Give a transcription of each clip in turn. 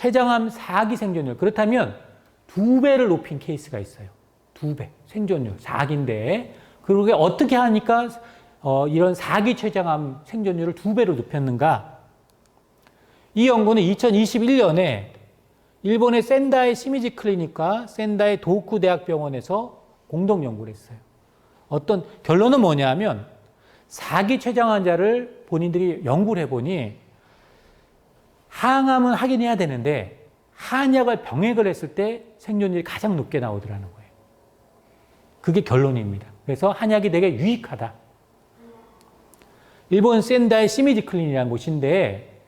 췌장암 4기 생존율. 그렇다면 2배를 높인 케이스가 있어요. 2배. 생존율 4기인데. 그러게 어떻게 하니까 이런 4기 췌장암 생존율을 2배로 높였는가? 이 연구는 2021년에 일본의 센다이 시미지 클리닉과 센다이 도쿠 대학병원에서 공동 연구를 했어요. 어떤 결론은 뭐냐면 4기 췌장 환자를 본인들이 연구를 해보니 항암은 하긴 해야 되는데 한약을 병행을 했을 때 생존율이 가장 높게 나오더라는 거예요. 그게 결론입니다. 그래서 한약이 되게 유익하다. 일본 센다이 시미지 클리닉이라는 곳인데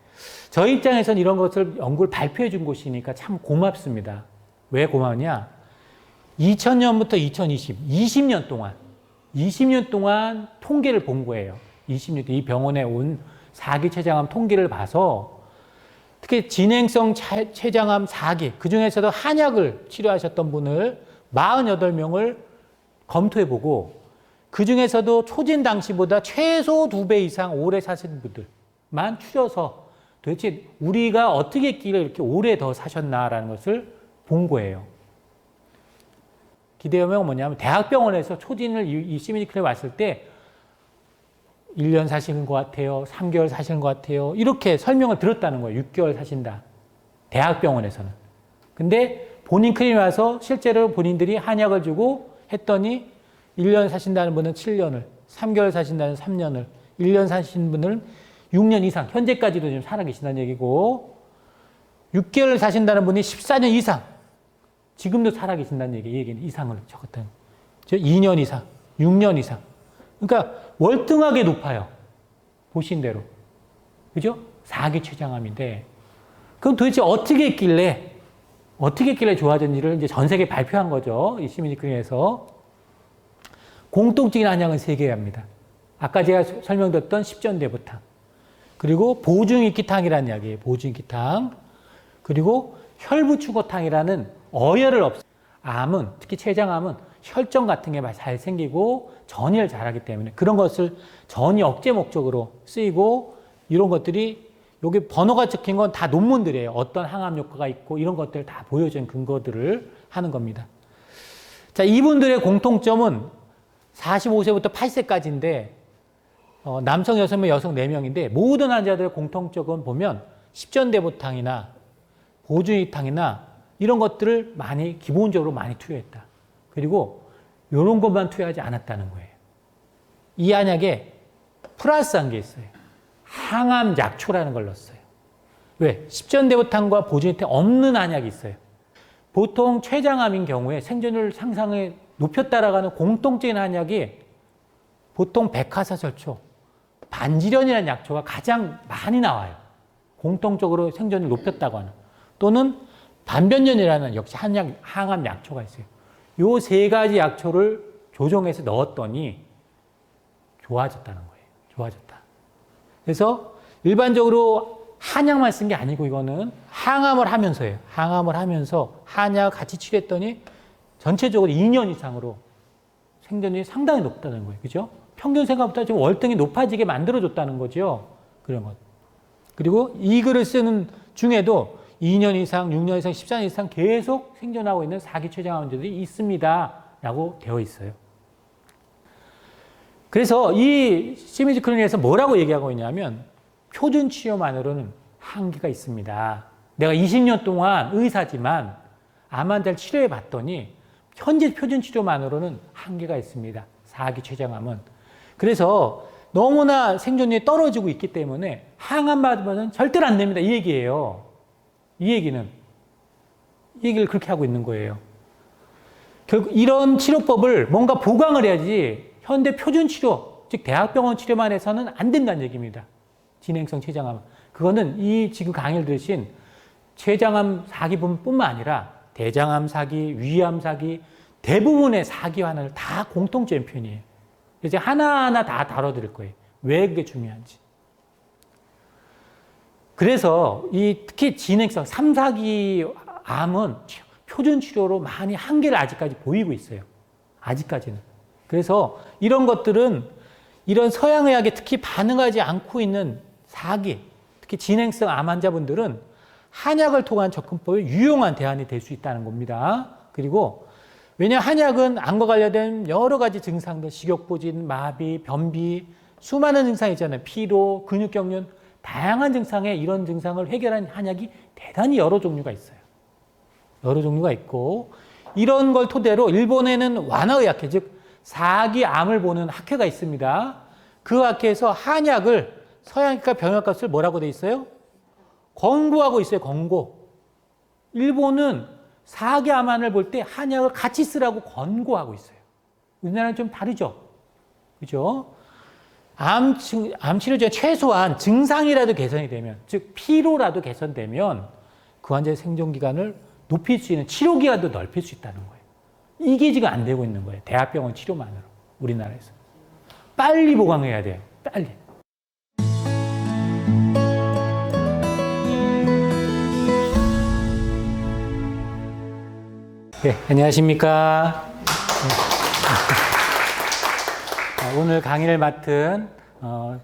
저희 입장에서는 이런 것을 연구를 발표해 준 곳이니까 참 고맙습니다. 왜 고맙냐? 2000년부터 2020년 동안 통계를 본 거예요. 20년 이 병원에 온 4기 췌장암 통계를 봐서 특히 진행성 췌장암 4기, 그 중에서도 한약을 치료하셨던 분을 48명을 검토해보고 그 중에서도 초진 당시보다 최소 2배 이상 오래 사신 분들만 추려서 도대체 우리가 어떻게 했길래 이렇게 오래 더 사셨나라는 것을 본 거예요. 기대하면 뭐냐면 대학병원에서 초진을 이 시미지 클리닉에 왔을 때 1년 사시는 것 같아요. 3개월 사시는 것 같아요. 이렇게 설명을 들었다는 거예요. 6개월 사신다. 대학병원에서는. 근데 본인 클리닉에 와서 실제로 본인들이 한약을 주고 했더니 1년 사신다는 분은 7년을, 3개월 사신다는 3년을, 1년 사신 분은 6년 이상, 현재까지도 지금 살아계신다는 얘기고 6개월 사신다는 분이 14년 이상, 지금도 살아계신다는 얘기는 이상을 적었다는 거죠. 2년 이상, 6년 이상. 그러니까 월등하게 높아요. 보신 대로. 그죠? 4기 췌장암인데 그럼 도대체 어떻게 했길래 좋아졌는지를 이제 전 세계에 발표한 거죠. 이 시미지 클리닉에서. 공통적인 한약은 3개랍니다. 아까 제가 설명드렸던 십전대부탕. 그리고 보중익기탕이라는 약이에요. 보중익기탕. 그리고 혈부추고탕이라는 어혈을 암은, 특히 췌장암은 혈전 같은 게 잘 생기고 전이를 잘하기 때문에 그런 것을 전이 억제 목적으로 쓰이고 이런 것들이 여기 번호가 적힌 건 다 논문들이에요. 어떤 항암 효과가 있고 이런 것들 다 보여준 근거들을 하는 겁니다. 자, 이분들의 공통점은 45세부터 80세까지인데 남성 6명, 여성 4명인데 모든 환자들의 공통점은 보면 십전대보탕이나 보중익탕이나 이런 것들을 기본적으로 많이 투여했다. 그리고 이런 것만 투여하지 않았다는 거예요. 이 한약에 플러스한 게 있어요. 항암 약초라는 걸 넣었어요. 왜? 십전대보탕과 보중익탕 없는 한약이 있어요. 보통 췌장암인 경우에 생존율 상상을 높였다라고 하는 공통적인 한약이 보통 백화사설초, 반지련이라는 약초가 가장 많이 나와요. 공통적으로 생존을 높였다고 하는. 또는 반변년이라는 역시 항암 약초가 있어요. 요 3가지 약초를 조정해서 넣었더니 좋아졌다는 거예요. 좋아졌다. 그래서 일반적으로 한약만 쓴 게 아니고 이거는 항암을 하면서예요. 항암을 하면서 한약 같이 치료했더니 전체적으로 2년 이상으로 생존율이 상당히 높다는 거예요. 그죠? 평균 생각보다 좀 월등히 높아지게 만들어줬다는 거죠. 그런 것. 그리고 이 글을 쓰는 중에도 2년 이상, 6년 이상, 14년 이상 계속 생존하고 있는 4기 췌장암 환자들이 있습니다. 라고 되어 있어요. 그래서 이 시미지 클리닉에서 뭐라고 얘기하고 있냐면 표준 치료만으로는 한계가 있습니다. 내가 20년 동안 의사지만 암 환자를 치료해 봤더니 현재 표준 치료만으로는 한계가 있습니다. 4기 췌장암은. 그래서 너무나 생존율이 떨어지고 있기 때문에 항암 받으면 절대로 안 됩니다. 이 얘기예요. 이 얘기를 그렇게 하고 있는 거예요. 결국 이런 치료법을 뭔가 보강을 해야지 현대 표준 치료, 즉 대학병원 치료만 해서는 안 된다는 얘기입니다. 진행성 췌장암. 그거는 이 지금 강의를 들으신 췌장암 4기뿐만 아니라 대장암 4기, 위암 4기, 대부분의 4기 환자를 다 공통적인 표현이에요. 그래서 하나하나 다 다뤄드릴 거예요. 왜 그게 중요한지. 그래서 특히 진행성 3, 4기 암은 표준 치료로 많이 한계를 아직까지 보이고 있어요. 아직까지는. 그래서 이런 것들은 이런 서양의학에 특히 반응하지 않고 있는 4기, 특히 진행성 암 환자분들은 한약을 통한 접근법이 유용한 대안이 될 수 있다는 겁니다. 그리고 왜냐하면 한약은 암과 관련된 여러 가지 증상들, 식욕부진, 마비, 변비, 수많은 증상이 있잖아요. 피로, 근육경련, 다양한 증상에 이런 증상을 해결한 한약이 대단히 여러 종류가 있어요. 여러 종류가 있고 이런 걸 토대로 일본에는 완화의학회, 즉 사기암을 보는 학회가 있습니다. 그 학회에서 한약을 서양의과 병역과 를 뭐라고 돼 있어요? 권고하고 있어요. 권고. 일본은 사기암을 볼 때 한약을 같이 쓰라고 권고하고 있어요. 우리나라는 좀 다르죠. 그죠? 암 치료 중에 최소한 증상이라도 개선이 되면, 즉 피로라도 개선되면 그 환자의 생존 기간을 높일 수 있는 치료 기간도 넓힐 수 있다는 거예요. 이게 지금 안 되고 있는 거예요. 대학병원 치료만으로 우리나라에서. 빨리 보강해야 돼요. 빨리. 네, 안녕하십니까. 오늘 강의를 맡은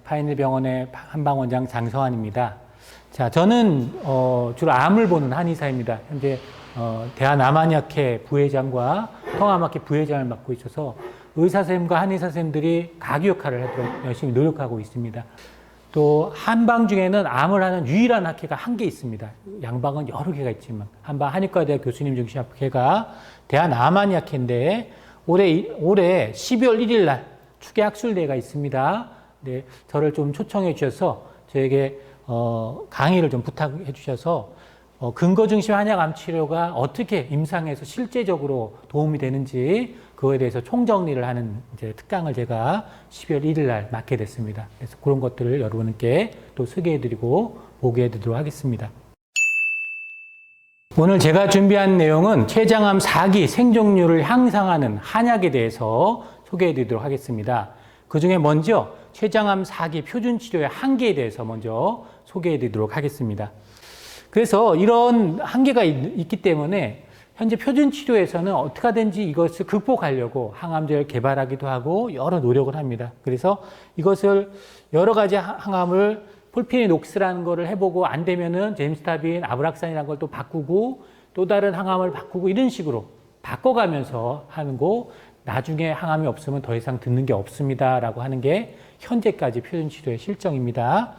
파인일병원의 한방원장 장성환입니다. 자, 저는 주로 암을 보는 한의사입니다. 현재 대한암한의학회 부회장과 성암학회 부회장을 맡고 있어서 의사선생님과 한의사선생님들이 가교 역할을 하도록 열심히 노력하고 있습니다. 또 한방 중에는 암을 하는 유일한 학회가 한 개 있습니다. 양방은 여러 개가 있지만 한방 한의과대학 교수님 중심 학회가 대한암한의학회인데 올해 12월 1일 날 추계 학술대회가 있습니다. 네, 저를 좀 초청해 주셔서 저에게 강의를 좀 부탁해 주셔서 근거 중심 한약암 치료가 어떻게 임상에서 실제적으로 도움이 되는지 그거에 대해서 총정리를 하는 이제 특강을 제가 12월 1일 날 맡게 됐습니다. 그래서 그런 것들을 여러분께 또 소개해드리고 보고해드리도록 하겠습니다. 오늘 제가 준비한 내용은 췌장암 4기 생존율을 향상하는 한약에 대해서 소개해드리도록 하겠습니다. 그 중에 먼저 췌장암 4기 표준 치료의 한계에 대해서 먼저 소개해드리도록 하겠습니다. 그래서 이런 한계가 있기 때문에 현재 표준 치료에서는 어떻게 하든지 이것을 극복하려고 항암제를 개발하기도 하고 여러 노력을 합니다. 그래서 이것을 여러 가지 항암을 폴피리녹스라는 거를 해보고 안 되면은 젬스타빈, 아브락산이라는 걸 또 바꾸고 또 다른 항암을 바꾸고 이런 식으로 바꿔가면서 하는 거 나중에 항암이 없으면 더 이상 듣는 게 없습니다라고 하는 게 현재까지 표준 치료의 실정입니다.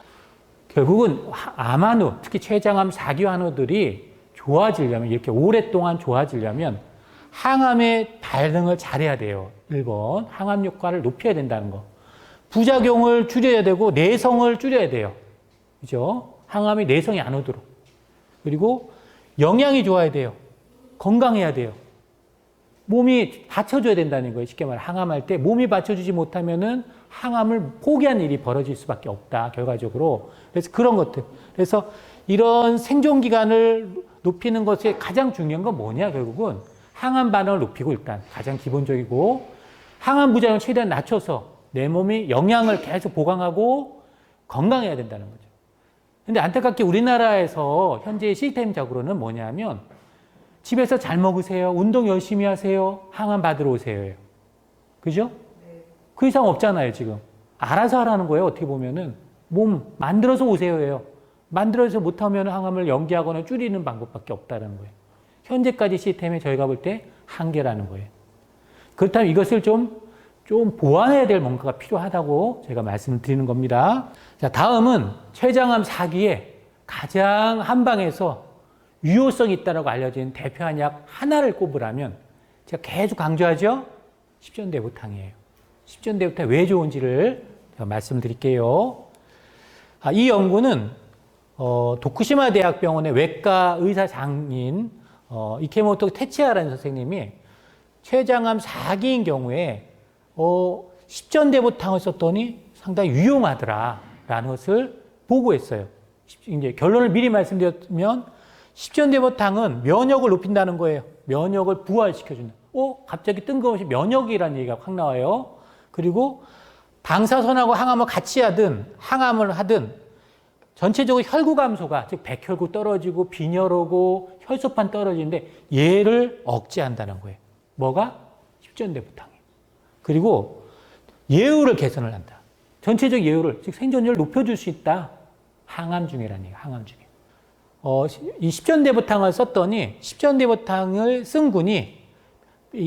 결국은 암환우, 특히 췌장암 4기 환우들이 좋아지려면, 이렇게 오랫동안 좋아지려면 항암의 반응을 잘해야 돼요. 1번, 항암 효과를 높여야 된다는 거. 부작용을 줄여야 되고 내성을 줄여야 돼요. 그죠? 항암이 내성이 안 오도록. 그리고 영양이 좋아야 돼요. 건강해야 돼요. 몸이 받쳐줘야 된다는 거예요. 쉽게 말해 항암할 때 몸이 받쳐주지 못하면은 항암을 포기하는 일이 벌어질 수밖에 없다. 결과적으로. 그래서 그런 것들. 그래서 이런 생존 기간을 높이는 것에 가장 중요한 건 뭐냐, 결국은 항암 반응을 높이고 일단 가장 기본적이고 항암 부작용을 최대한 낮춰서 내 몸이 영양을 계속 보강하고 건강해야 된다는 거죠. 근데 안타깝게 우리나라에서 현재 시스템적으로는 뭐냐면 집에서 잘 먹으세요. 운동 열심히 하세요. 항암 받으러 오세요. 그죠? 그 이상 없잖아요, 지금. 알아서 하라는 거예요, 어떻게 보면은. 몸 만들어서 오세요예요. 만들어서 못하면 항암을 연기하거나 줄이는 방법밖에 없다는 거예요. 현재까지 시스템에 저희가 볼 때 한계라는 거예요. 그렇다면 이것을 좀 보완해야 될 뭔가가 필요하다고 제가 말씀을 드리는 겁니다. 자, 다음은 췌장암 4기에 가장 한방에서 유효성이 있다고 알려진 대표 한약 하나를 꼽으라면 제가 계속 강조하죠. 십전대부탕이에요. 십전대부탕이 왜 좋은지를 제가 말씀드릴게요. 이 연구는 도쿠시마 대학병원의 외과 의사 장인 이케모토 테치하라는 선생님이 췌장암 4기인 경우에 십전대부탕을 썼더니 상당히 유용하더라라는 것을 보고했어요. 이제 결론을 미리 말씀드렸으면 십전대부탕은 면역을 높인다는 거예요. 면역을 부활시켜준다. 갑자기 뜬금없이 면역이라는 얘기가 확 나와요. 그리고 방사선하고 항암을 같이 하든 항암을 하든 전체적으로 혈구 감소가, 즉 백혈구 떨어지고 빈혈 오고 혈소판 떨어지는데 얘를 억제한다는 거예요. 뭐가? 십전대부탕이에요. 그리고 예후를 개선을 한다. 전체적 예후를, 즉 생존율을 높여줄 수 있다. 항암 중에라는 얘기예요. 항암 중에. 이 십전대보탕을 썼더니 십전대보탕을 쓴 군이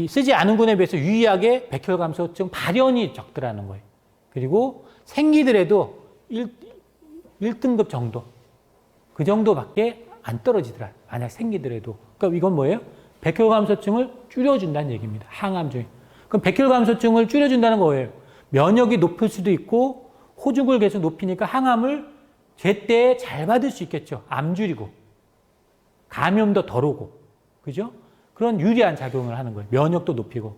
쓰지 않은 군에 비해서 유의하게 백혈감소증 발현이 적더라는 거예요. 그리고 생기더라도 1등급 정도. 그 정도밖에 안 떨어지더라. 만약 생기더라도. 그러니까 이건 뭐예요? 백혈감소증을 줄여준다는 얘기입니다. 항암 중에. 그럼 백혈감소증을 줄여준다는 거예요. 면역이 높을 수도 있고 호중을 계속 높이니까 항암을 제때 잘 받을 수 있겠죠. 암 줄이고 감염도 덜 오고 그죠? 그런 유리한 작용을 하는 거예요. 면역도 높이고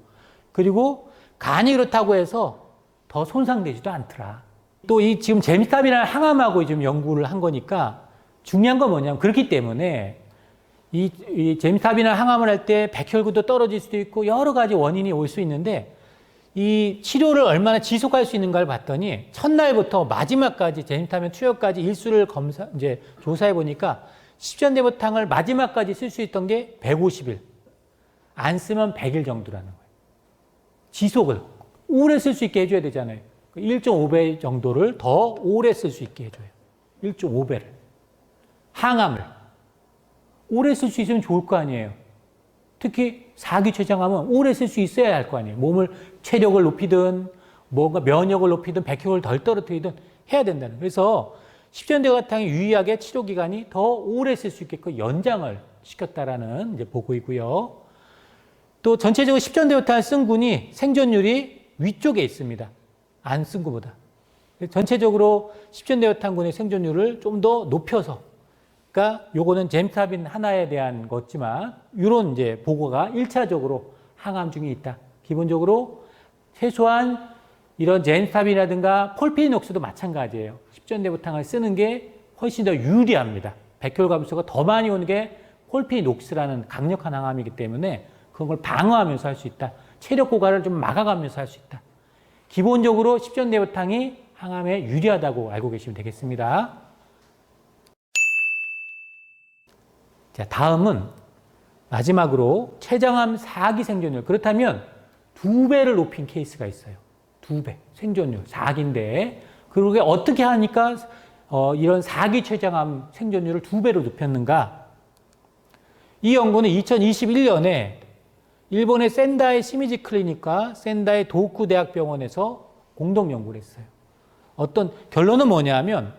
그리고 간이 그렇다고 해서 더 손상되지도 않더라. 또 이 지금 잼스탑이라는 항암하고 지금 연구를 한 거니까 중요한 건 뭐냐면 그렇기 때문에 이 잼스탑이나 항암을 할 때 백혈구도 떨어질 수도 있고 여러 가지 원인이 올 수 있는데 이 치료를 얼마나 지속할 수 있는가를 봤더니 첫날부터 마지막까지 잼스탑이나 투여까지 일수를 조사해 보니까 십전대보탕을 마지막까지 쓸 수 있던 게 150일. 안 쓰면 100일 정도라는 거예요. 지속을 오래 쓸 수 있게 해줘야 되잖아요. 1.5배 정도를 더 오래 쓸 수 있게 해줘요. 1.5배를. 항암을. 오래 쓸 수 있으면 좋을 거 아니에요. 특히 사기췌장암은 오래 쓸 수 있어야 할 거 아니에요. 몸을 체력을 높이든 뭔가 면역을 높이든 백혈을 덜 떨어뜨리든 해야 된다는 거예요. 그래서 십전대보탕이 유의하게 치료 기간이 더 오래 쓸 수 있게끔 연장을 시켰다라는 이제 보고이고요. 또 전체적으로 십전대보탕을 쓴 군이 생존율이 위쪽에 있습니다. 안 쓴 것보다. 전체적으로 십전대보탕군의 생존율을 좀 더 높여서, 그러니까 요거는 잼스탑인 하나에 대한 거지만 이런 이제 보고가 1차적으로 항암 중에 있다. 기본적으로 최소한 이런 잼스탑이라든가 폴피녹스도 마찬가지예요. 십전대보탕을 쓰는 게 훨씬 더 유리합니다. 백혈감소가 더 많이 오는 게 폴피녹스라는 강력한 항암이기 때문에 그런 걸 방어하면서 할 수 있다. 체력 고갈을 좀 막아가면서 할 수 있다. 기본적으로 십전대보탕이 항암에 유리하다고 알고 계시면 되겠습니다. 자, 다음은 마지막으로 췌장암 4기 생존율. 그렇다면 2배를 높인 케이스가 있어요. 2배 생존율 4기인데 그러게 어떻게 하니까 이런 4기 췌장암 생존율을 2배로 높였는가? 이 연구는 2021년에 일본의 센다이 시미지 클리닉과 센다이 도쿠 대학병원에서 공동 연구를 했어요. 어떤 결론은 뭐냐면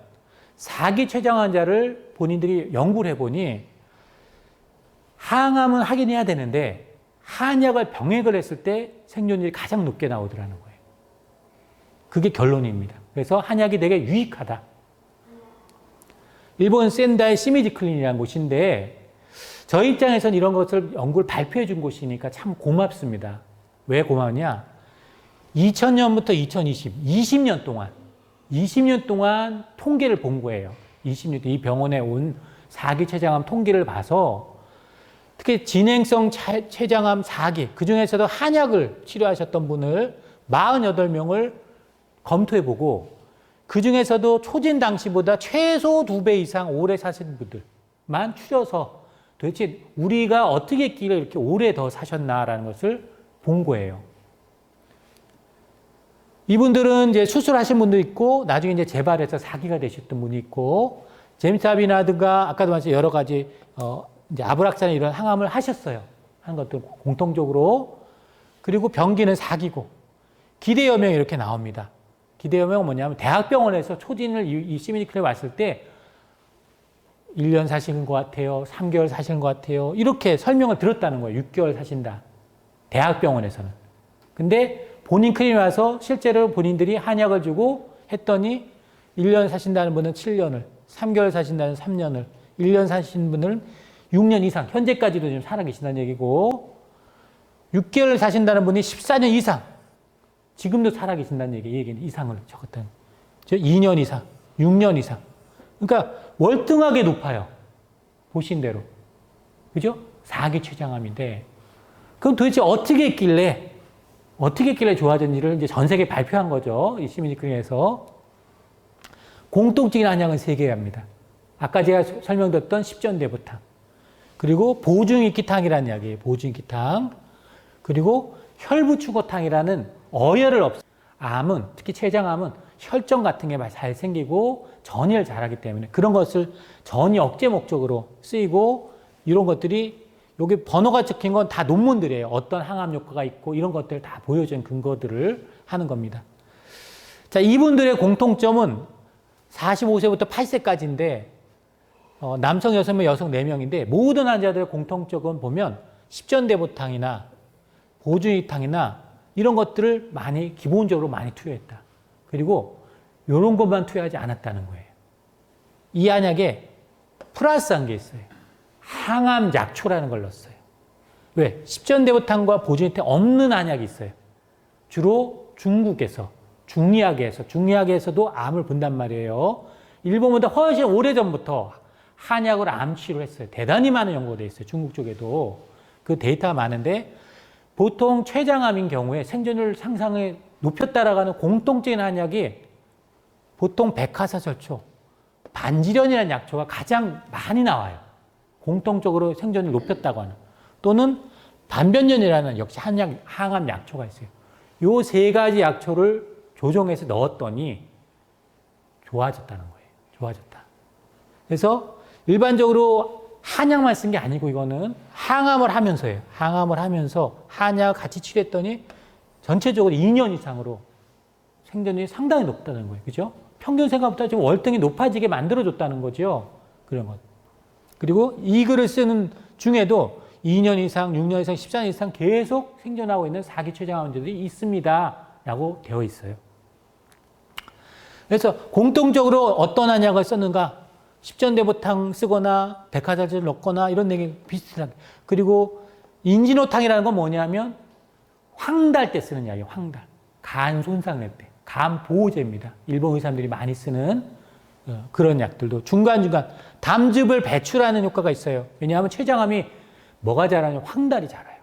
4기 췌장 환자를 본인들이 연구를 해보니 항암은 하긴 해야 되는데 한약을 병행을 했을 때 생존율이 가장 높게 나오더라는 거예요. 그게 결론입니다. 그래서 한약이 되게 유익하다. 일본 센다이 시미지 클리닉이라는 곳인데 저희 입장에서는 이런 것을 연구를 발표해 준 곳이니까 참 고맙습니다. 왜 고맙냐? 2000년부터 2020년 동안 통계를 본 거예요. 20년 이 병원에 온 4기 췌장암 통계를 봐서 특히 진행성 췌장암 4기, 그 중에서도 한약을 치료하셨던 분을 48명을 검토해보고 그 중에서도 초진 당시보다 최소 2배 이상 오래 사신 분들만 추려서 도대체 우리가 어떻게 했길래 이렇게 오래 더 사셨나라는 것을 본 거예요. 이분들은 이제 수술하신 분도 있고 나중에 이제 재발해서 4기가 되셨던 분이 있고 잼스탑이라든가 아까도 말씀 여러 가지 이제 아브락사나 이런 항암을 하셨어요. 하는 것들 공통적으로. 그리고 병기는 4기고 기대여명이 이렇게 나옵니다. 기대여명은 뭐냐면 대학병원에서 초진을 이 시미니클에 왔을 때 1년 사시는 것 같아요. 3개월 사시는 것 같아요. 이렇게 설명을 들었다는 거예요. 6개월 사신다. 대학병원에서는. 근데 본인 클리닉에 와서 실제로 본인들이 한약을 주고 했더니 1년 사신다는 분은 7년을, 3개월 사신다는 3년을, 1년 사신 분은 6년 이상, 현재까지도 지금 살아계신다는 얘기고 6개월 사신다는 분이 14년 이상, 지금도 살아계신다는 얘기는 이상을 적었다는 거예요. 2년 이상, 6년 이상. 그러니까 월등하게 높아요. 보신 대로. 그죠? 4기 췌장암인데 그럼 도대체 어떻게 했길래 좋아졌는지를 이제 전 세계에 발표한 거죠. 이 시미니클에서. 공통적인 한약은 3개랍니다. 아까 제가 설명드렸던 십전대보탕. 그리고 보중익기탕이라는 약이에요. 보중익기탕. 그리고 혈부추고탕이라는 어혈을 암은, 특히 췌장암은 혈전 같은 게 잘 생기고 전이를 잘하기 때문에 그런 것을 전이 억제 목적으로 쓰이고 이런 것들이 여기 번호가 적힌 건 다 논문들이에요. 어떤 항암 효과가 있고 이런 것들을 다 보여준 근거들을 하는 겁니다. 자, 이분들의 공통점은 45세부터 8세까지인데 남성 6명, 여성 4명인데 모든 환자들의 공통점은 보면 십전대보탕이나 보주이탕이나 이런 것들을 많이 기본적으로 많이 투여했다. 그리고 이런 것만 투여하지 않았다는 거예요. 이 한약에 플러스한 게 있어요. 항암 약초라는 걸 넣었어요. 왜? 십전대보탕과 보주이탕 없는 한약이 있어요. 주로 중국에서, 중리학에서도 암을 본단 말이에요. 일본보다 훨씬 오래전부터 한약으로 암 치료를 했어요. 대단히 많은 연구가 돼 있어요. 중국 쪽에도. 그 데이터가 많은데 보통 췌장암인 경우에 생존율 상상을 높여 따라가는 공통적인 한약이 보통 백화사설초, 반지련이라는 약초가 가장 많이 나와요. 공통적으로 생존을 높였다고 하는. 또는 반변년이라는 역시 항암 약초가 있어요. 요 세 가지 약초를 조정해서 넣었더니 좋아졌다는 거예요. 좋아졌다. 그래서 일반적으로 한약만 쓴 게 아니고 이거는 항암을 하면서예요. 항암을 하면서 한약 같이 치료했더니 전체적으로 2년 이상으로 생존율이 상당히 높다는 거예요. 그죠? 평균 생각보다 좀 월등히 높아지게 만들어줬다는 거죠. 그런 것. 그리고 이 글을 쓰는 중에도 2년 이상, 6년 이상, 14년 이상 계속 생존하고 있는 사기 췌장암들이 있습니다. 라고 되어 있어요. 그래서 공통적으로 어떤 한약을 썼는가? 십전대보탕 쓰거나 백화사설초를 넣거나 이런 얘기 비슷하게. 그리고 인진호탕이라는 건 뭐냐면 황달 때 쓰는 약이에요. 황달. 간 손상 낼 때. 간 보호제입니다. 일본 의사들이 많이 쓰는 그런 약들도 중간중간 담즙을 배출하는 효과가 있어요. 왜냐하면 췌장암이 뭐가 자라냐면 황달이 자라요.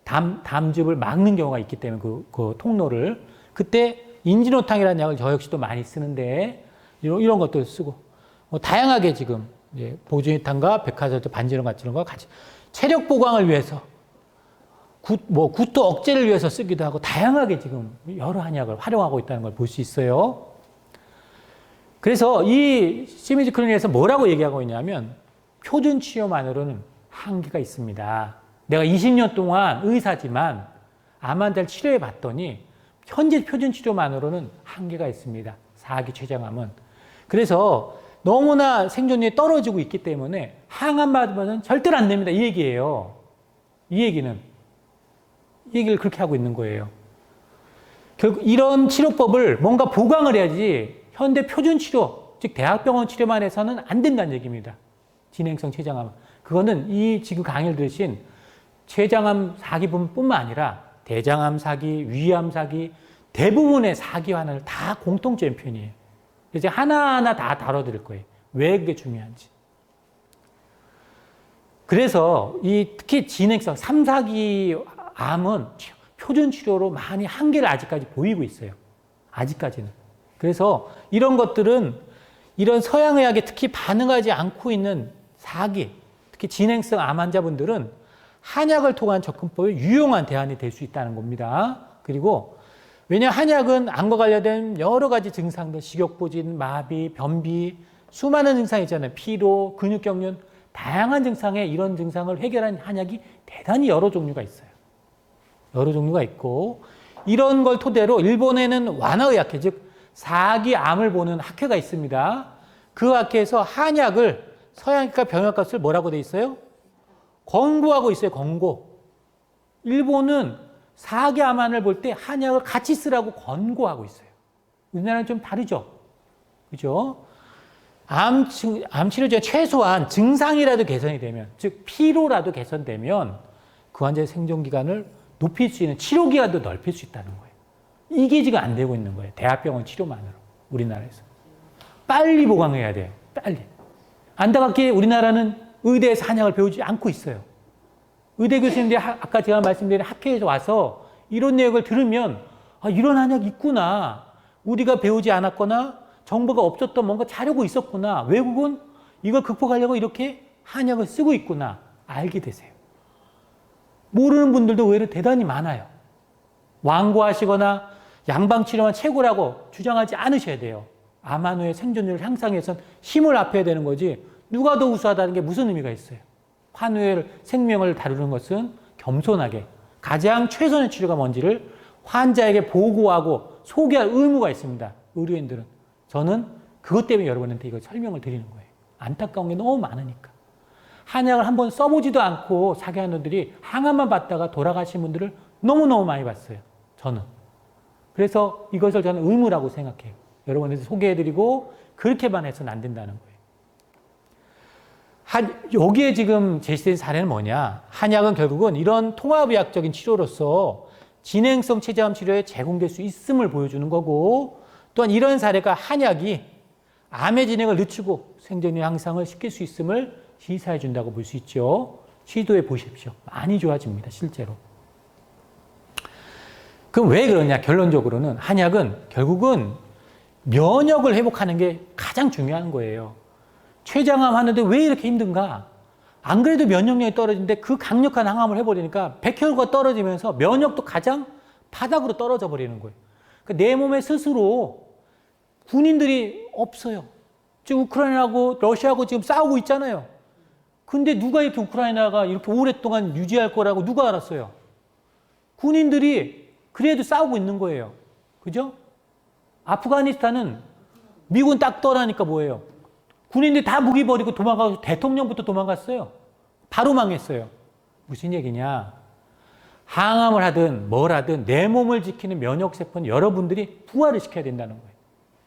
담즙을 막는 경우가 있기 때문에 그 통로를. 그때 인진호탕이라는 약을 저 역시도 많이 쓰는데 이런 것도 쓰고 다양하게 지금 보주이탕과 백화사설초, 반지론 같이 이런 거 같이 체력 보강을 위해서 구토 억제를 위해서 쓰기도 하고 다양하게 지금 여러 한약을 활용하고 있다는 걸 볼 수 있어요. 그래서 이 시미즈 클리닉에서 뭐라고 얘기하고 있냐면 표준 치료만으로는 한계가 있습니다. 내가 20년 동안 의사지만 암 환자를 치료해 봤더니 현재 표준 치료만으로는 한계가 있습니다. 사기 췌장암은. 그래서 너무나 생존율이 떨어지고 있기 때문에 항암 받으면 절대로 안 됩니다. 이 얘기예요. 이 얘기를 그렇게 하고 있는 거예요. 결국 이런 치료법을 뭔가 보강을 해야지 현대 표준 치료, 즉 대학병원 치료만 해서는 안 된다는 얘기입니다. 진행성 췌장암. 그거는 이 지금 강의를 들으신 췌장암 사기뿐만 아니라 대장암 사기, 위암 사기, 대부분의 사기 환을 다 공통적인 표현이에요. 이제 하나하나 다 다뤄드릴 거예요. 왜 그게 중요한지. 그래서 특히 진행성 3, 4기 암은 표준 치료로 많이 한계를 아직까지 보이고 있어요. 아직까지는. 그래서 이런 것들은 이런 서양의학에 특히 반응하지 않고 있는 4기, 특히 진행성 암 환자분들은 한약을 통한 접근법이 유용한 대안이 될 수 있다는 겁니다. 그리고 왜냐하면 한약은 암과 관련된 여러 가지 증상들, 식욕부진, 마비, 변비, 수많은 증상이 있잖아요. 피로, 근육경련, 다양한 증상에 이런 증상을 해결한 한약이 대단히 여러 종류가 있어요. 여러 종류가 있고 이런 걸 토대로 일본에는 완화의학회, 즉 4기 암을 보는 학회가 있습니다. 그 학회에서 한약을 서양의과 병역값을 뭐라고 돼 있어요? 권고하고 있어요. 권고. 일본은 4기 암환을 볼 때 한약을 같이 쓰라고 권고하고 있어요. 우리나라는 좀 다르죠. 그죠? 암 치료 중에 최소한 증상이라도 개선이 되면, 즉 피로라도 개선되면 그 환자의 생존 기간을 높일 수 있는 치료 기간도 넓힐 수 있다는 거예요. 이게 지금 안 되고 있는 거예요. 대학병원 치료만으로 우리나라에서. 빨리 보강해야 돼요. 빨리. 안타깝게 우리나라는 의대에서 한약을 배우지 않고 있어요. 의대 교수님들이 아까 제가 말씀드린 학회에서 와서 이런 내용을 들으면 이런 한약이 있구나. 우리가 배우지 않았거나 정보가 없었던 뭔가 자료가 있었구나. 외국은 이걸 극복하려고 이렇게 한약을 쓰고 있구나. 알게 되세요. 모르는 분들도 의외로 대단히 많아요. 완고하시거나 양방 치료만 최고라고 주장하지 않으셔야 돼요. 암 환 후의 생존율을 향상해서 위해서는 힘을 합해야 되는 거지 누가 더 우수하다는 게 무슨 의미가 있어요. 환우의 생명을 다루는 것은 겸손하게 가장 최선의 치료가 뭔지를 환자에게 보고하고 소개할 의무가 있습니다. 의료인들은. 저는 그것 때문에 여러분한테 이걸 설명을 드리는 거예요. 안타까운 게 너무 많으니까. 한약을 한번 써보지도 않고 사기환우들이 항암만 받다가 돌아가신 분들을 너무너무 많이 봤어요. 저는. 그래서 이것을 저는 의무라고 생각해요. 여러분한테 소개해드리고 그렇게만 해서는 안 된다는 거예요. 여기에 지금 제시된 사례는 뭐냐. 한약은 결국은 이런 통합의학적인 치료로서 진행성 췌장암 치료에 제공될 수 있음을 보여주는 거고 또한 이런 사례가 한약이 암의 진행을 늦추고 생존율 향상을 시킬 수 있음을 시사해 준다고 볼 수 있죠. 시도해 보십시오. 많이 좋아집니다. 실제로. 그럼 왜 그러냐. 결론적으로는 한약은 결국은 면역을 회복하는 게 가장 중요한 거예요. 췌장암 하는데 왜 이렇게 힘든가? 안 그래도 면역력이 떨어지는데 그 강력한 항암을 해버리니까 백혈구가 떨어지면서 면역도 가장 바닥으로 떨어져 버리는 거예요. 그러니까 내 몸에 스스로 군인들이 없어요. 지금 우크라이나하고 러시아하고 지금 싸우고 있잖아요. 근데 누가 이렇게 우크라이나가 이렇게 오랫동안 유지할 거라고 누가 알았어요? 군인들이 그래도 싸우고 있는 거예요. 그죠? 아프가니스탄은 미군 딱 떠나니까 뭐예요? 군인들이 다 무기 버리고 도망가고 대통령부터 도망갔어요. 바로 망했어요. 무슨 얘기냐? 항암을 하든 뭘 하든 내 몸을 지키는 면역세포는 여러분들이 부활을 시켜야 된다는 거예요.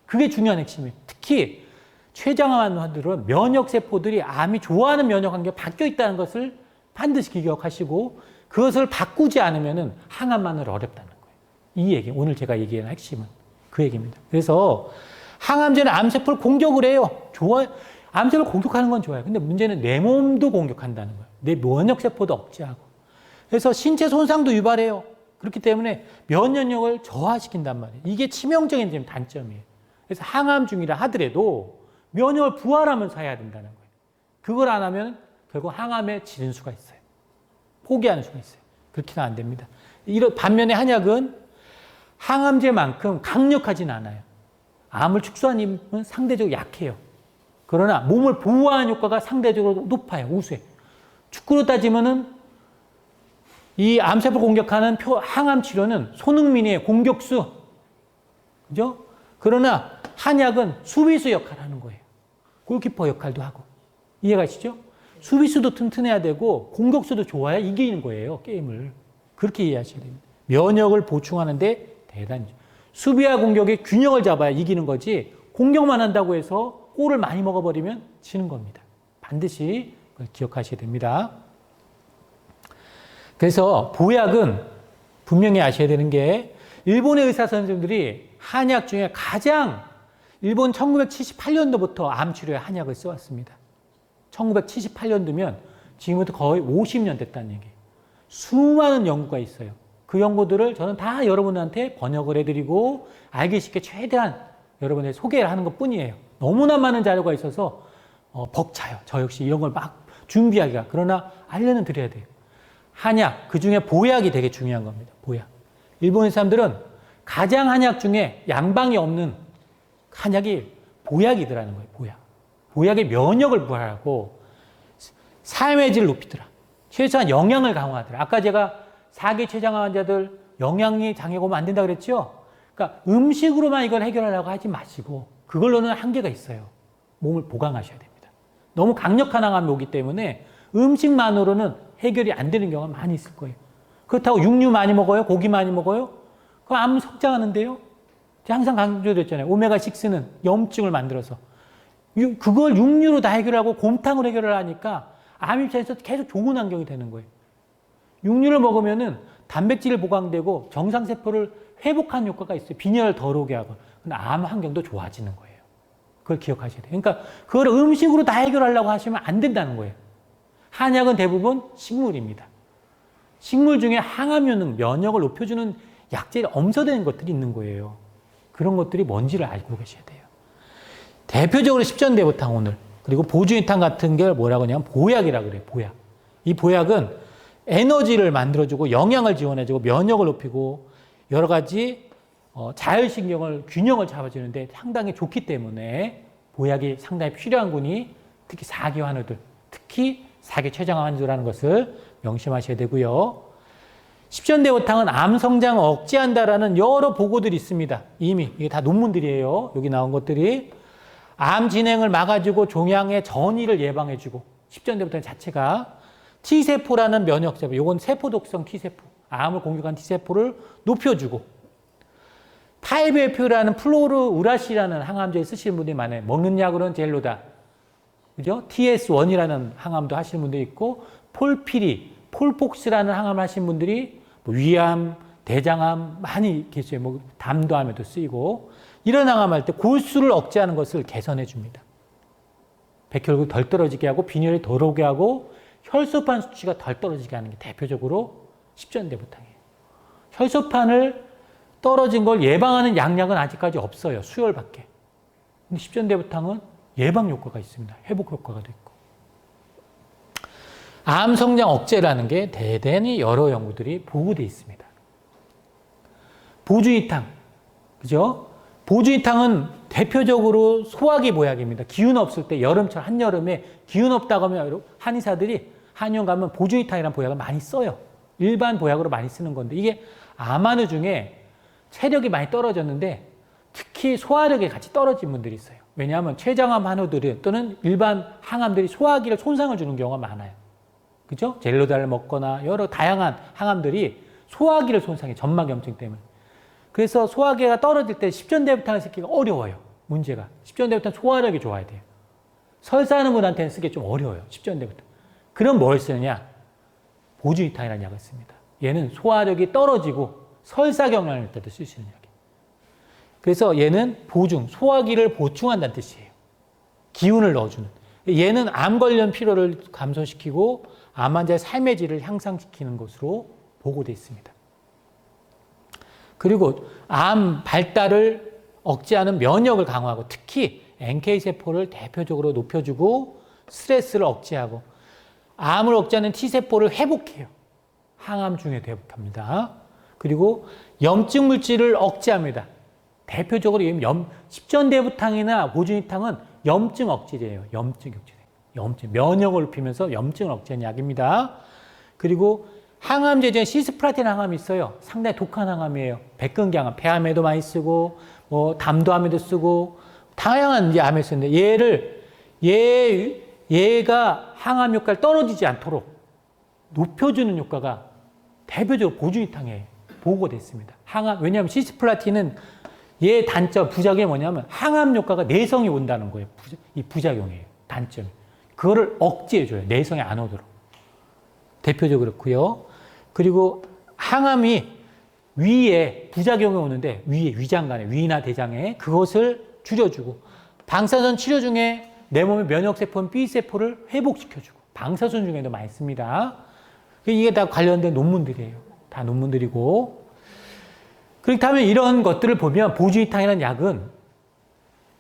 그게 중요한 핵심이에요. 특히 췌장암 환자들은 면역세포들이 암이 좋아하는 면역관계가 바뀌어 있다는 것을 반드시 기억하시고 그것을 바꾸지 않으면 항암만은 어렵다는 거예요. 이 얘기, 오늘 제가 얘기하는 핵심은 그 얘기입니다. 그래서 항암제는 암세포를 공격을 해요. 좋아요. 암세포를 공격하는 건 좋아요. 근데 문제는 내 몸도 공격한다는 거예요. 내 면역세포도 억제하고. 그래서 신체 손상도 유발해요. 그렇기 때문에 면역력을 저하시킨단 말이에요. 이게 치명적인 단점이에요. 그래서 항암 중이라 하더라도 면역을 부활하면서 해야 된다는 거예요. 그걸 안 하면 결국 항암에 지는 수가 있어요. 포기하는 수가 있어요. 그렇게는 안 됩니다. 반면에 한약은 항암제만큼 강력하진 않아요. 암을 축소하는 힘은 상대적으로 약해요. 그러나 몸을 보호하는 효과가 상대적으로 높아요. 우수해. 축구로 따지면은 이 암세포 공격하는 항암 치료는 손흥민의 공격수. 그죠? 그러나 한약은 수비수 역할을 하는 거예요. 골키퍼 역할도 하고. 이해가시죠? 수비수도 튼튼해야 되고 공격수도 좋아야 이기는 거예요. 게임을. 그렇게 이해하셔야 됩니다. 면역을 보충하는데 대단히. 수비와 공격의 균형을 잡아야 이기는 거지 공격만 한다고 해서 골을 많이 먹어버리면 지는 겁니다. 반드시 그걸 기억하셔야 됩니다. 그래서 보약은 분명히 아셔야 되는 게 일본의 의사 선생님들이 한약 중에 가장 일본 1978년도부터 암 치료에 한약을 써왔습니다. 1978년도면 지금부터 거의 50년 됐다는 얘기예요. 수많은 연구가 있어요. 그 연구들을 저는 다 여러분한테 번역을 해드리고 알기 쉽게 최대한 여러분에게 소개를 하는 것 뿐이에요. 너무나 많은 자료가 있어서 벅차요. 저 역시 이런 걸 막 준비하기가. 그러나 알려는 드려야 돼요. 한약, 그중에 보약이 되게 중요한 겁니다. 보약. 일본 사람들은 가장 한약 중에 양방이 없는 한약이 보약이더라는 거예요. 보약. 보약의 면역을 부활하고 삶의 질을 높이더라. 최소한 영양을 강화하더라. 아까 제가 사기 췌장암 환자들 영양이 장애가 오면 안 된다고 그랬죠? 그러니까 음식으로만 이걸 해결하려고 하지 마시고 그걸로는 한계가 있어요. 몸을 보강하셔야 됩니다. 너무 강력한 항암이 오기 때문에 음식만으로는 해결이 안 되는 경우가 많이 있을 거예요. 그렇다고 육류 많이 먹어요? 고기 많이 먹어요? 그럼 암 성장하는데요? 제가 항상 강조드렸잖아요. 오메가6는 염증을 만들어서. 그걸 육류로 다 해결하고 곰탕으로 해결을 하니까 암 입장에서 계속 좋은 환경이 되는 거예요. 육류를 먹으면은 단백질을 보강되고 정상세포를 회복하는 효과가 있어요. 빈혈을 덜 오게 하고. 근데 암 환경도 좋아지는 거예요. 그걸 기억하셔야 돼요. 그러니까 그걸 음식으로 다 해결하려고 하시면 안 된다는 거예요. 한약은 대부분 식물입니다. 식물 중에 항암 효능, 면역을 높여주는 약재를 엄서되는 것들이 있는 거예요. 그런 것들이 뭔지를 알고 계셔야 돼요. 대표적으로 십전대보탕 오늘. 그리고 보주인탕 같은 게 뭐라고 하냐면 보약이라고 그래요. 보약. 이 보약은 에너지를 만들어주고 영양을 지원해주고 면역을 높이고 여러 가지 자율신경을 균형을 잡아주는데 상당히 좋기 때문에 보약이 상당히 필요한 군이 특히 4기 환우들, 특히 4기 췌장암 환우라는 것을 명심하셔야 되고요. 십전대보탕은 암 성장을 억제한다라는 여러 보고들이 있습니다. 이미 이게 다 논문들이에요. 여기 나온 것들이 암 진행을 막아주고 종양의 전이를 예방해주고 십전대보탕 자체가 T세포라는 면역세포, 이건 세포독성 T세포, 암을 공격한 T세포를 높여주고 5FP라는 플로르우라시라는 항암제를 쓰시는 분들이 많아요. 먹는 약으로는 젤로다. 그죠? TS1이라는 항암도 하시는 분들이 있고, 폴피리, 폴폭스라는 항암을 하시는 분들이 뭐 위암, 대장암 많이 계세요. 뭐 담도암에도 쓰이고, 이런 항암할 때 골수를 억제하는 것을 개선해 줍니다. 백혈구 덜 떨어지게 하고, 빈혈이 덜 오게 하고, 혈소판 수치가 덜 떨어지게 하는 게 대표적으로 십전대보탕이에요. 혈소판을 떨어진 걸 예방하는 약약은 아직까지 없어요. 수혈밖에. 근데 십전대보탕은 예방 효과가 있습니다. 회복 효과가 있고. 암 성장 억제라는 게 대단히 여러 연구들이 보고되어 있습니다. 보주이탕, 그죠? 보주이탕은 대표적으로 소화기 보약입니다. 기운 없을 때 여름철 한여름에 기운 없다고 하면 한의사들이 한의원 가면 보주이탕이라는 보약을 많이 써요. 일반 보약으로 많이 쓰는 건데 이게 암 환우 중에 체력이 많이 떨어졌는데 특히 소화력이 같이 떨어진 분들이 있어요. 왜냐하면 췌장암 환우들은 또는 일반 항암들이 소화기를 손상을 주는 경우가 많아요. 그죠? 젤로다를 먹거나 여러 다양한 항암들이 소화기를 손상해, 점막염증 때문에. 그래서 소화기가 떨어질 때 십전대보탕을 쓰기가 어려워요. 문제가. 십전대보탕 소화력이 좋아야 돼요. 설사하는 분한테는 쓰기 좀 어려워요. 십전대보탕. 그럼 뭘 쓰느냐? 보주이탕이라는 약을 씁니다. 얘는 소화력이 떨어지고 설사 경련일 때도 쓸 수 있는 약이에요. 그래서 얘는 보충, 소화기를 보충한다는 뜻이에요. 기운을 넣어주는. 얘는 암 관련 피로를 감소시키고 암 환자의 삶의 질을 향상시키는 것으로 보고되어 있습니다. 그리고 암 발달을 억제하는 면역을 강화하고 특히 NK세포를 대표적으로 높여주고 스트레스를 억제하고 암을 억제하는 T세포를 회복해요. 항암 중에도 회복합니다. 그리고 염증 물질을 억제합니다. 대표적으로 십전대보탕이나 보주이탕은 염증 억제제예요. 염증 억제제. 염증, 면역을 높이면서 염증을 억제하는 약입니다. 그리고 항암제 중에 시스플라틴 항암이 있어요. 상당히 독한 항암이에요. 백근기 항암, 폐암에도 많이 쓰고, 뭐 담도암에도 쓰고, 다양한 이제 암에 쓰는데 얘가 항암 효과를 떨어지지 않도록 높여주는 효과가 대표적으로 보주이탕에 보고됐습니다. 왜냐하면 시스플라틴은 얘 단점, 부작용이 뭐냐면 항암 효과가 내성이 온다는 거예요. 이 부작용이에요. 단점이. 그거를 억제해줘요. 내성이 안 오도록. 대표적으로 그렇고요. 그리고 항암이 위에 부작용이 오는데 위에 위장간에 위나 대장에 그것을 줄여주고 방사선 치료 중에 내 몸의 면역세포인 B세포를 회복시켜주고 방사선 중에도 많이 씁니다. 이게 다 관련된 논문들이에요. 다 논문들이고 그렇다면 이런 것들을 보면 보주이탕이라는 약은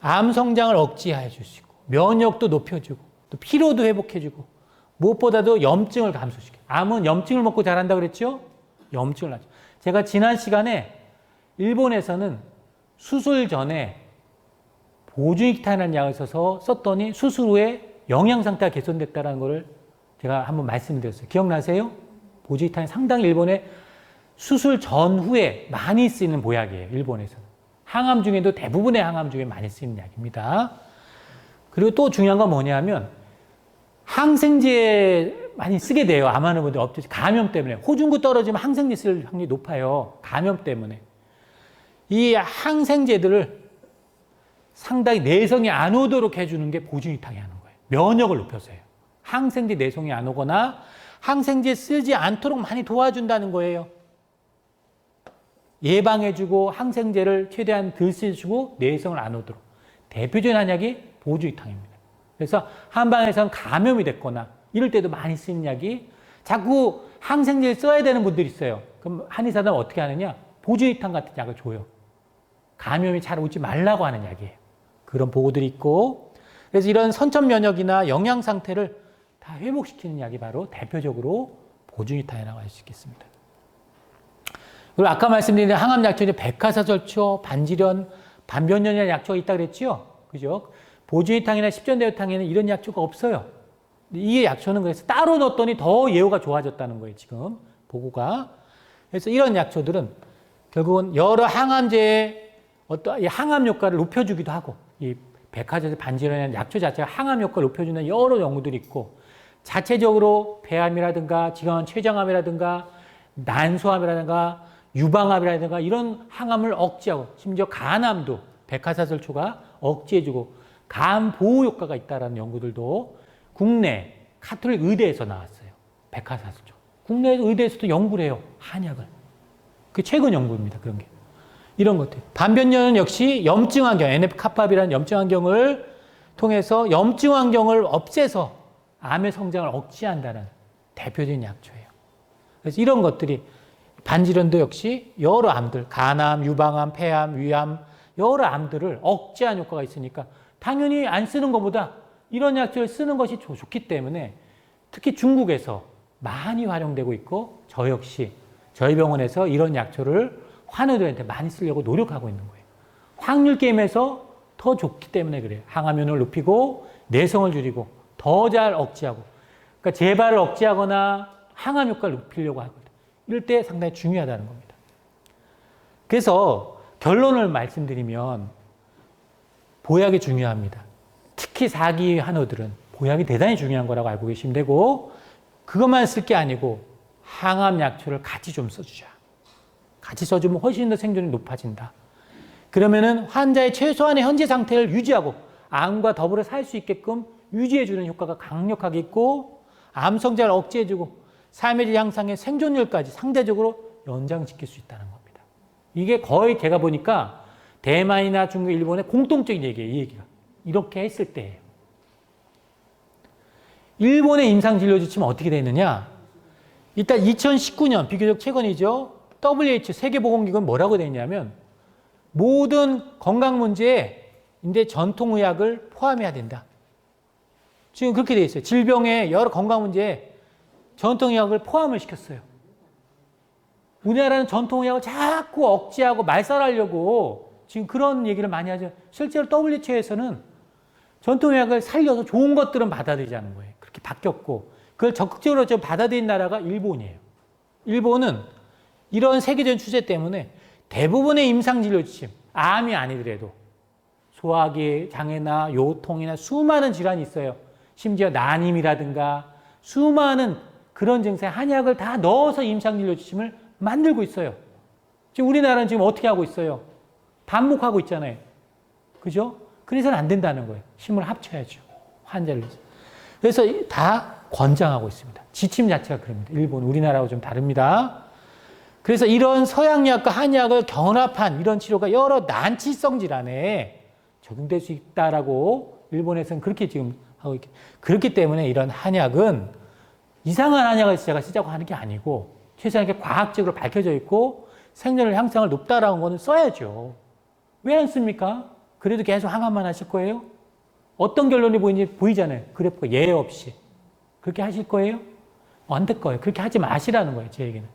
암 성장을 억제해 줄 수 있고 면역도 높여주고 또 피로도 회복해주고 무엇보다도 염증을 감소시켜요. 암은 염증을 먹고 자란다고 그랬죠? 염증을 하죠. 제가 지난 시간에 일본에서는 수술 전에 보주이탕이라는 약을 써서 썼더니 수술 후에 영양 상태가 개선됐다는 것을 제가 한번 말씀드렸어요. 기억나세요? 보주이탕이 상당히 일본에 수술 전후에 많이 쓰이는 보약이에요. 일본에서는. 항암 중에도 대부분의 항암 중에 많이 쓰이는 약입니다. 그리고 또 중요한 건 뭐냐면 항생제 많이 쓰게 돼요. 암 환우 분들 없죠. 감염 때문에. 호중구 떨어지면 항생제 쓸 확률이 높아요. 감염 때문에. 이 항생제들을 상당히 내성이 안 오도록 해주는 게 보주이탕이 하는 거예요. 면역을 높여서요. 항생제 내성이 안 오거나 항생제 쓰지 않도록 많이 도와준다는 거예요. 예방해주고 항생제를 최대한 덜 쓰시고 내성을 안 오도록. 대표적인 한약이 보주이탕입니다. 그래서 한방에서는 감염이 됐거나 이럴 때도 많이 쓰는 약이 자꾸 항생제를 써야 되는 분들이 있어요. 그럼 한의사들은 어떻게 하느냐? 보주이탕 같은 약을 줘요. 감염이 잘 오지 말라고 하는 약이에요. 그런 보고들이 있고 그래서 이런 선천 면역이나 영양 상태를 다 회복시키는 약이 바로 대표적으로 보주이탕이라고 할 수 있겠습니다. 그리고 아까 말씀드린 항암 약초 중에 백화사절초, 반지련, 반변년이라는 약초가 있다고 그랬죠? 그죠? 보주이탕이나 십전대유탕에는 이런 약초가 없어요. 이 약초는 그래서 따로 넣었더니 더 예후가 좋아졌다는 거예요, 지금. 보고가. 그래서 이런 약초들은 결국은 여러 항암제의 어떤 항암 효과를 높여주기도 하고, 이 백화사절 반지련이라는 약초 자체가 항암 효과를 높여주는 여러 연구들이 있고, 자체적으로 폐암이라든가 지방암 췌장암이라든가 난소암이라든가 유방암이라든가 이런 항암을 억제하고, 심지어 간암도 백화사절초가 억제해주고 간 보호 효과가 있다는 연구들도 국내 카톨릭 의대에서 나왔어요. 백화사절초. 국내 의대에서도 연구를 해요. 한약을. 그 최근 연구입니다. 그런 게. 이런 것들. 반변년은 역시 염증 환경, NF-kappa비라는 염증 환경을 통해서 염증 환경을 없애서 암의 성장을 억제한다는 대표적인 약초예요. 그래서 이런 것들이 반지련도 역시 여러 암들, 간암, 유방암, 폐암, 위암, 여러 암들을 억제한 효과가 있으니까 당연히 안 쓰는 것보다 이런 약초를 쓰는 것이 좋기 때문에 특히 중국에서 많이 활용되고 있고 저 역시 저희 병원에서 이런 약초를 환우들한테 많이 쓰려고 노력하고 있는 거예요. 확률 게임에서 더 좋기 때문에 그래요. 항암률을 높이고 내성을 줄이고 더 잘 억제하고, 그러니까 재발을 억제하거나 항암 효과를 높이려고 하거든요. 이럴 때 상당히 중요하다는 겁니다. 그래서 결론을 말씀드리면 보약이 중요합니다. 특히 4기 환우들은 보약이 대단히 중요한 거라고 알고 계시면 되고, 그것만 쓸 게 아니고 항암 약초를 같이 좀 써주자. 같이 써주면 훨씬 더 생존이 높아진다. 그러면은 환자의 최소한의 현재 상태를 유지하고 암과 더불어 살 수 있게끔 유지해주는 효과가 강력하게 있고, 암 성장을 억제해주고 삶의 질 향상의 생존율까지 상대적으로 연장시킬 수 있다는 겁니다. 이게 거의 제가 보니까 대만이나 중국, 일본의 공통적인 얘기예요. 이 얘기가. 이렇게 했을 때예요. 일본의 임상진료 지침은 어떻게 되느냐? 일단 2019년, 비교적 최근이죠. WHO 세계보건기구는 뭐라고 되어 있냐면 모든 건강 문제에 이제 전통의학을 포함해야 된다. 지금 그렇게 되어 있어요. 질병의 여러 건강 문제에 전통의학을 포함을 시켰어요. 우리나라는 전통의학을 자꾸 억제하고 말살하려고 지금 그런 얘기를 많이 하죠. 실제로 WHO에서는 전통의학을 살려서 좋은 것들은 받아들이자는 거예요. 그렇게 바뀌었고, 그걸 적극적으로 좀 받아들인 나라가 일본이에요. 일본은 이런 세계적인 추세 때문에 대부분의 임상진료 지침, 암이 아니더라도 소화기 장애나 요통이나 수많은 질환이 있어요. 심지어 난임이라든가 수많은 그런 증상에 한약을 다 넣어서 임상진료 지침을 만들고 있어요. 지금 우리나라는 지금 어떻게 하고 있어요? 반목하고 있잖아요. 그죠? 그래서는 안 된다는 거예요. 힘을 합쳐야죠. 환자를 위해서. 그래서 다 권장하고 있습니다. 지침 자체가 그럽니다. 일본, 우리나라하고 좀 다릅니다. 그래서 이런 서양약과 한약을 결합한 이런 치료가 여러 난치성 질환에 적용될 수 있다라고 일본에서는 그렇게 지금 하고 있기. 그렇기 때문에 이런 한약은 이상한 한약을 제가 쓰자고 하는 게 아니고 최소한 이렇게 과학적으로 밝혀져 있고 생존율 향상을 높다라는 거는 써야죠. 왜 안 씁니까? 그래도 계속 항암만 하실 거예요? 어떤 결론이 보이잖아요. 그래프가 예외 없이. 그렇게 하실 거예요? 안 될 거예요. 그렇게 하지 마시라는 거예요. 제 얘기는.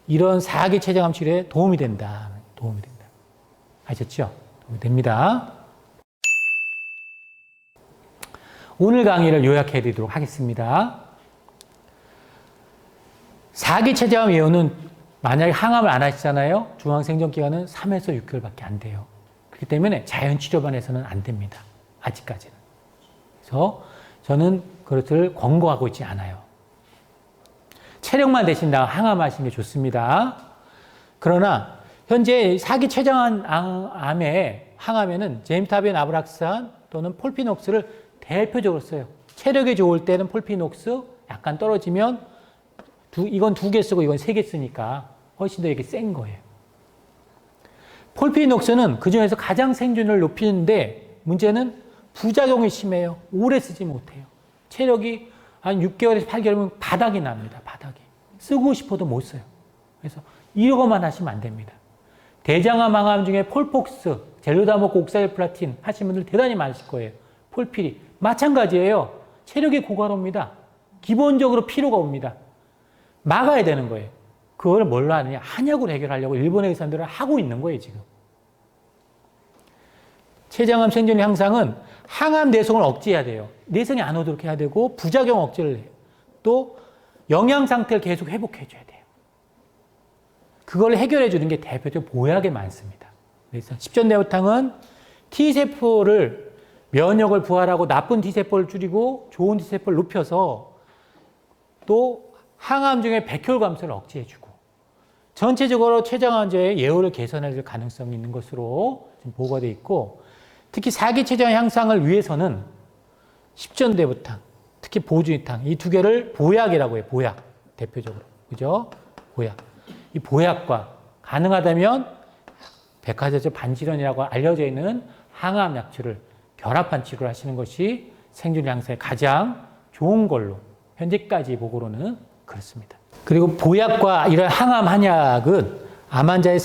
이런 4기 췌장암 치료에 도움이 된다. 도움이 된다. 아셨죠? 도움이 됩니다. 오늘 강의를 요약해 드리도록 하겠습니다. 4기 췌장암 예후는 만약에 항암을 안 하시잖아요. 중앙생존 기간은 3에서 6개월밖에 안 돼요. 그렇기 때문에 자연치료만 해서는 안 됩니다. 아직까지는. 그래서 저는 그것을 권고하고 있지 않아요. 체력만 항암하시는 게 좋습니다. 그러나 현재 4기 췌장암의 항암에는 제임스타비엔 아브락산 또는 폴피녹스를 대표적으로 써요. 체력이 좋을 때는 폴피녹스, 약간 떨어지면 이건 2개 쓰고 이건 3개 쓰니까 훨씬 더 이게 센 거예요. 폴피녹스는 그중에서 가장 생존율을 높이는데 문제는 부작용이 심해요. 오래 쓰지 못해요. 체력이 한 6개월에서 8개월이면 바닥이 납니다. 바닥이. 쓰고 싶어도 못 써요. 그래서 이러고만 하시면 안 됩니다. 대장암, 항암 중에 폴폭스, 젤로다모크 옥사일플라틴 하시는 분들 대단히 많으실 거예요. 폴피리. 마찬가지예요. 체력이 고갈옵니다. 기본적으로 피로가 옵니다. 막아야 되는 거예요. 그걸 뭘로 하느냐? 한약으로 해결하려고 일본의 의사들은 하고 있는 거예요, 지금. 췌장암 생존율 향상은 항암 내성을 억제해야 돼요. 내성이 안 오도록 해야 되고 부작용 억제를 해요. 또 영양 상태를 계속 회복해 줘야 돼요. 그걸 해결해 주는 게 대표적으로 보약에 많습니다. 그래서 십전대보탕은 T세포를 면역을 부활하고 나쁜 T세포를 줄이고 좋은 T세포를 높여서 또 항암 중에 백혈 감소를 억제해 주고 전체적으로 췌장 환자의 예후를 개선해 줄 가능성이 있는 것으로 지금 보고가 되어 있고 특히 사기 췌장 향상을 위해서는 십전대부탕, 특히 보주이탕 이 두 개를 보약이라고 해요. 보약 대표적으로 그죠? 보약. 이 보약과 가능하다면 백화점에서 반지론이라고 알려져 있는 항암 약초를 결합한 치료를 하시는 것이 생존 향상에 가장 좋은 걸로 현재까지 보고로는 그렇습니다. 그리고 보약과 이런 항암 한약은 암 환자의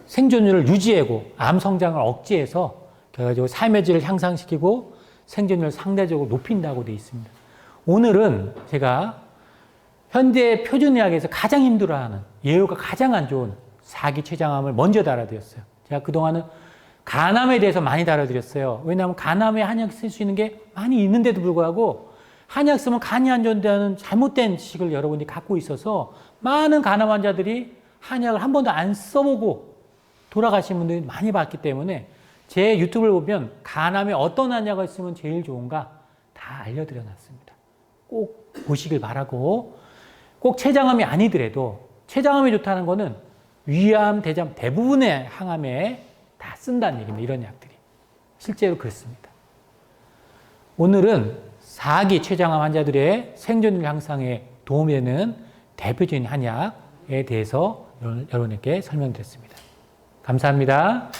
생존율을 유지하고 암 성장을 억제해서 결과적으로 삶의 질을 향상시키고 생존율을 상대적으로 높인다고 되어 있습니다. 오늘은 제가 현대 표준의학에서 가장 힘들어하는 예후가 가장 안 좋은 사기 췌장암을 먼저 다뤄드렸어요. 제가 그동안은 간암에 대해서 많이 다뤄드렸어요. 왜냐하면 간암에 한약 쓸 수 있는 게 많이 있는데도 불구하고 한약 쓰면 간이 안 좋다는 잘못된 지식을 여러분이 갖고 있어서 많은 간암 환자들이 한약을 한 번도 안 써보고 돌아가신 분들이 많이 봤기 때문에 제 유튜브를 보면 간암에 어떤 한약을 쓰면 제일 좋은가 다 알려드려 놨습니다. 꼭 보시길 바라고 꼭 췌장암이 아니더라도 췌장암이 좋다는 거는 위암, 대장 대부분의 항암에 다 쓴다는 얘기입니다. 이런 약들이. 실제로 그렇습니다. 오늘은 4기 췌장암 환자들의 생존율 향상에 도움이 되는 대표적인 한약에 대해서 여러분에게 설명드렸습니다. 감사합니다.